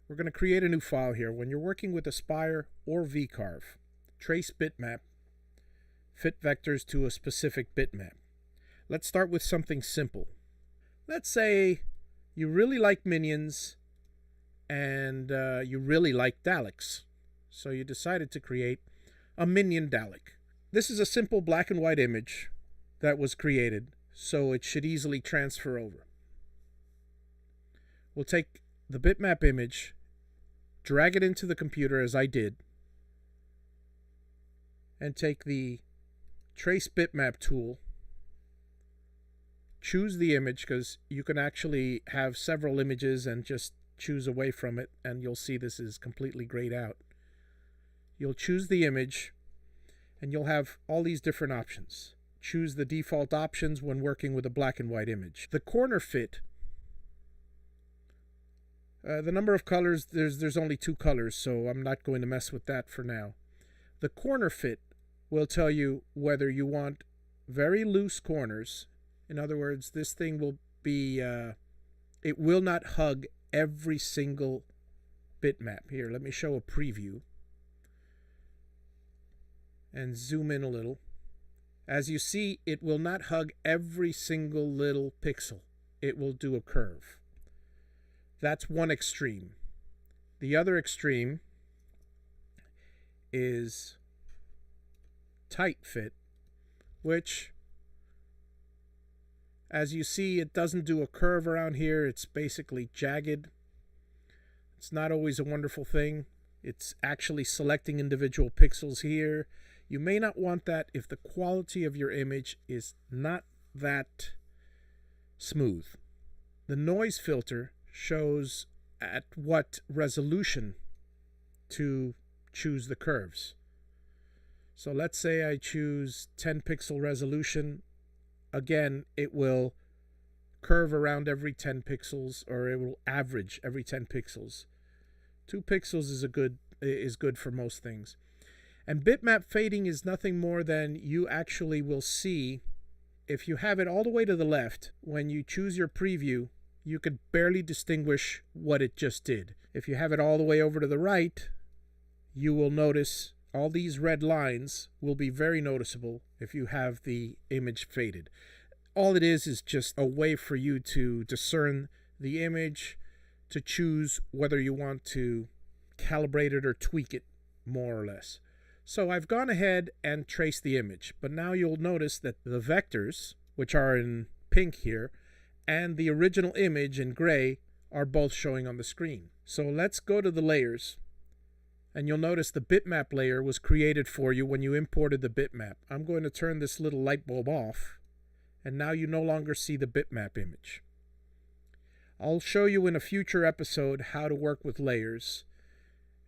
We're going to create a new file here. When you're working with Aspire or vCarve, trace bitmap, fit vectors to a specific bitmap. Let's start with something simple. Let's say you really like minions and you really like Daleks. So you decided to create a minion Dalek. This is a simple black and white image that was created, so it should easily transfer over. We'll take the bitmap image, drag it into the computer as I did, and take the Trace Bitmap tool, choose the image, because you can actually have several images and just choose away from it, and you'll see this is completely grayed out. You'll choose the image, and you'll have all these different options. Choose the default options when working with a black and white image. The corner fit, the number of colors, there's only 2 colors, so I'm not going to mess with that for now. The corner fit will tell you whether you want very loose corners. In other words, this thing will be, it will not hug every single bitmap. Here, let me show a preview and zoom in a little. As you see, it will not hug every single little pixel. It will do a curve. That's one extreme. The other extreme is tight fit, which, as you see, it doesn't do a curve around here. It's basically jagged. It's not always a wonderful thing. It's actually selecting individual pixels here. You may not want that if the quality of your image is not that smooth. The noise filter shows at what resolution to choose the curves. So let's say I choose 10 pixel resolution. Again, it will curve around every 10 pixels, or it will average every 10 pixels. 2 pixels is good for most things. And bitmap fading is nothing more than you actually will see, if you have it all the way to the left, when you choose your preview, you could barely distinguish what it just did. If you have it all the way over to the right, you will notice all these red lines will be very noticeable if you have the image faded. All it is just a way for you to discern the image, to choose whether you want to calibrate it or tweak it more or less. So I've gone ahead and traced the image, but now you'll notice that the vectors, which are in pink here, and the original image in gray are both showing on the screen. So let's go to the layers, and you'll notice the bitmap layer was created for you when you imported the bitmap. I'm going to turn this little light bulb off, and now you no longer see the bitmap image. I'll show you in a future episode how to work with layers,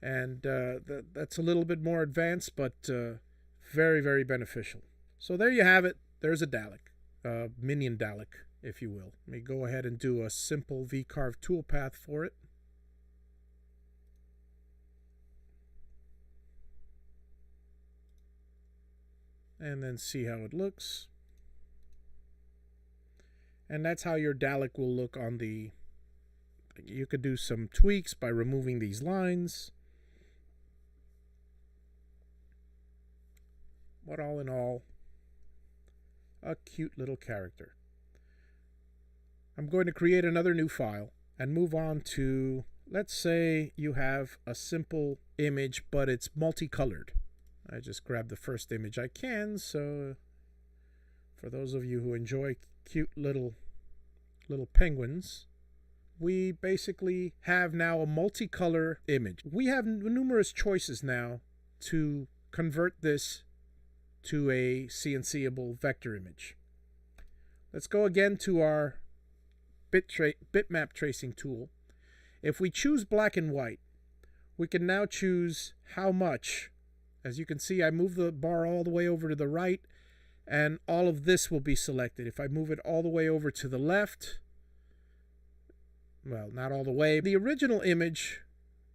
and that's a little bit more advanced, but very, very beneficial. So there you have it. There's a Dalek, minion Dalek, if you will. Let me go ahead and do a simple vCarve toolpath for it. And then see how it looks. And that's how your Dalek will look on the... You could do some tweaks by removing these lines. But all in all, a cute little character. I'm going to create another new file and move on to, let's say you have a simple image, but it's multicolored. I just grabbed the first image I can, so for those of you who enjoy cute little penguins, we basically have now a multicolor image. We have numerous choices now to convert this to a CNC-able vector image. Let's go again to our bitmap tracing tool. If we choose black and white, we can now choose how much. As you can see, I move the bar all the way over to the right, and all of this will be selected. If I move it all the way over to the left, well, not all the way. The original image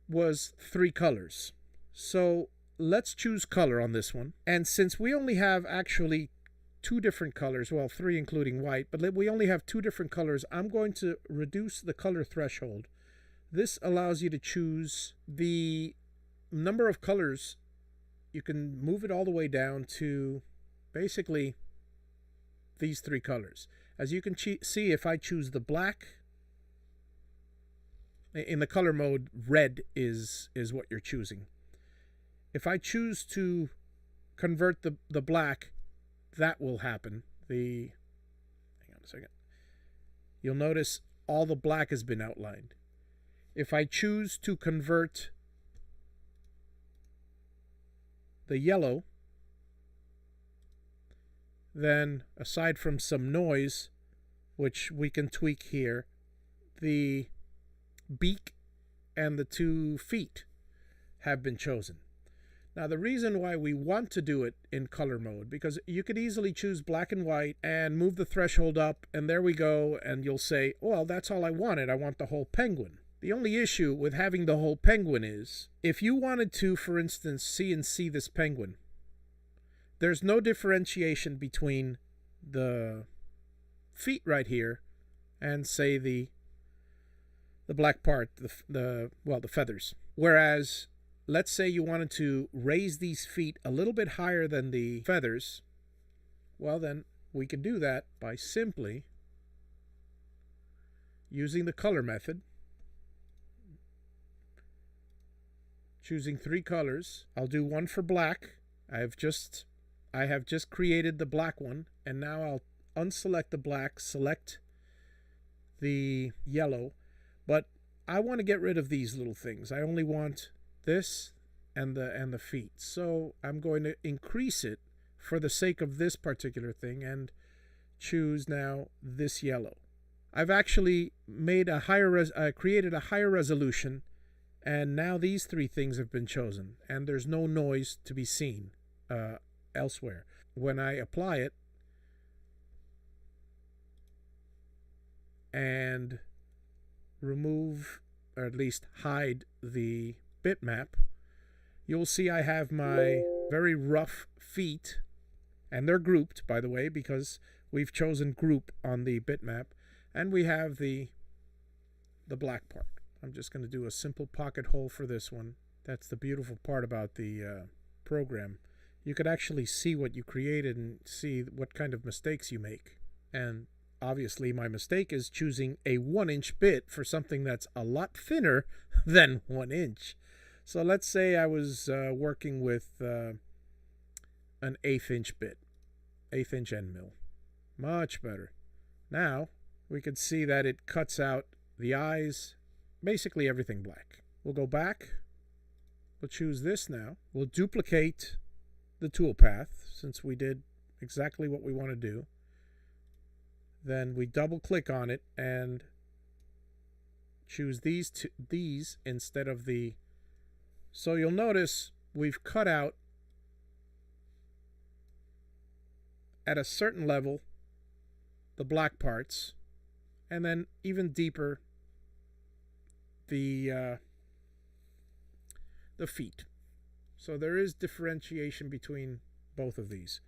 was 3 colors. So let's choose color on this one. And since we only have actually 2 different colors, well, 3 including white, but we only have 2 different colors, I'm going to reduce the color threshold This allows you to choose the number of colors. You can move it all the way down to basically these 3 colors. As you can see, if I choose the black, in the color mode, red is what you're choosing. If I choose to convert the black, that will happen. Hang on a second. You'll notice all the black has been outlined. If I choose to convert the yellow, then aside from some noise, which we can tweak here, the beak and the 2 feet have been chosen. Now, the reason why we want to do it in color mode, because you could easily choose black and white and move the threshold up, and there we go, and you'll say, well, that's all I wanted. I want the whole penguin. The only issue with having the whole penguin is, if you wanted to, for instance, CNC this penguin, there's no differentiation between the feet right here and, say, the black part, the feathers. Whereas, let's say you wanted to raise these feet a little bit higher than the feathers, well, then we can do that by simply using the color method, choosing 3 colors. I'll do one for black. I have just created the black one, and now I'll unselect the black, select the yellow, but I want to get rid of these little things. I only want this and the feet. So I'm going to increase it for the sake of this particular thing and choose now this yellow. I've actually made created a higher resolution, and now these 3 things have been chosen, and there's no noise to be seen elsewhere. When I apply it and remove, or at least hide, the bitmap, you'll see I have my very rough feet, and they're grouped, by the way, because we've chosen group on the bitmap, and we have the black part. I'm just going to do a simple pocket hole for this one. That's the beautiful part about the program. You could actually see what you created and see what kind of mistakes you make. And obviously my mistake is choosing a 1-inch bit for something that's a lot thinner than 1 inch. So let's say I was working with an 1/8 inch bit, 1/8 inch end mill. Much better. Now we can see that it cuts out the eyes, basically everything black. We'll go back. We'll choose this now. We'll duplicate the toolpath since we did exactly what we want to do. Then we double click on it and choose these instead of the. So you'll notice we've cut out at a certain level the black parts, and then even deeper the feet. So there is differentiation between both of these.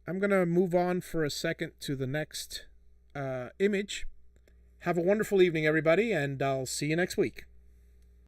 I'm going to move on for a second to the next image. Have a wonderful evening, everybody, and I'll see you next week.